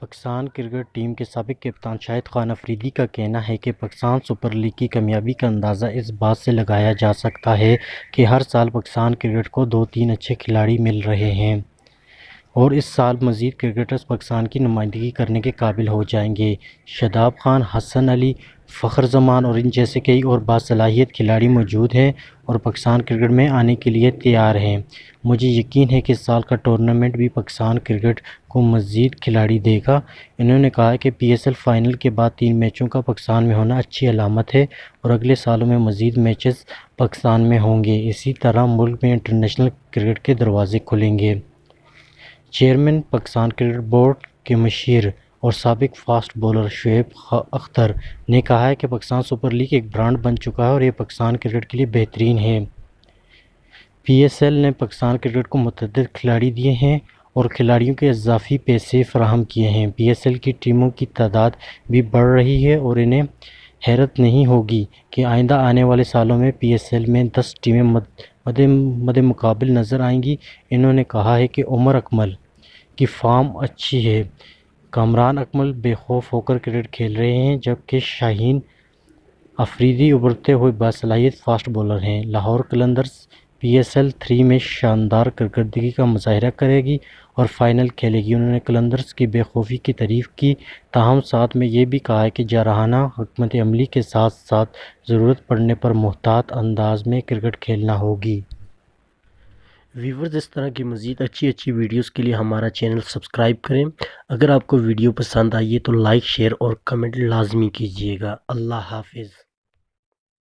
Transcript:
Pakistan cricket team کے سابق کپتان شاہد خان افریدی کا کہنا ہے کہ پاکستان سپر لیگ کی کامیابی کا اندازہ اس بات سے لگایا جا سکتا ہے کہ ہر سال پاکستان کرکٹ کو 2-3 اچھے کھلاڑی مل رہے ہیں اور اس سال مزید کرکٹرز پاکستان کی نمائندگی کرنے کے قابل ہو جائیں گے۔ شاداب خان، حسن علی، فخر زمان اور ان جیسے کئی اور باصلاحیت کھلاڑی موجود ہیں اور پاکستان کرکٹ میں آنے کے لیے تیار ہیں۔ مجھے یقین ہے کہ اس سال کا ٹورنامنٹ بھی پاکستان کرکٹ کو مزید کھلاڑی دے گا۔ انہوں نے کہا کہ پی ایس ایل فائنل کے بعد 3 میچوں کا پاکستان میں ہونا اچھی علامت ہے اور اگلے سالوں میں مزید میچز پاکستان میں ہوں گے۔ اسی طرح ملک میں انٹرنیشنل کرکٹ کے دروازے کھلیں گے۔ چیئرمین پاکستان کرکٹ بورڈ کے مشیر اور سابق فاسٹ بولر شعیب اختر نے کہا کہ پاکستان سپر لیگ ایک برانڈ بن چکا ہے اور یہ پاکستان کرکٹ کے لیے بہترین ہے۔ پی ایس ایل نے پاکستان کرکٹ کو متعدد کھلاڑی دیے ہیں اور کھلاڑیوں کے اضافی پیسے فراہم کیے ہیں۔ پی ایس ایل کی ٹیموں کی تعداد بھی بڑھ رہی ہے اور انہیں حیرت نہیں ہوگی کہ آئندہ آنے والے سالوں میں پی ایس ایل میں 10 ٹیمیں مد مقابل نظر آئیں گی۔ انہوں نے کہا کہ عمر اکمل کی فارم اچھی ہے۔ کامران اکمل بے خوف ہو کر کرکٹ کھیل رہے ہیں جبکہ شاہین افریدی ابھرتے ہوئے باصلاحیت فاسٹ بولر ہیں۔ Lahore Qalandars P S L 3 میں شاندار کارکردگی کا مظاہرہ کرے گی اور فائنل کھیلے گی۔ انہوں نے قلندرز کی بے خوفی کی تعریف کی، تاہم ساتھ میں یہ بھی کہا کہ جارحانہ حکمت عملی کے ساتھ ساتھ ضرورت پڑنے پر محتاط انداز میں کرکٹ کھیلنا ہوگی۔ ویورز، اس طرح کی مزید اچھی ویڈیوز کے لیے ہمارا چینل سبسکرائب کریں۔ اگر آپ کو ویڈیو پسند آئی ہے تو لائک، شیئر اور کمنٹ لازمی کیجیے گا۔ اللہ حافظ۔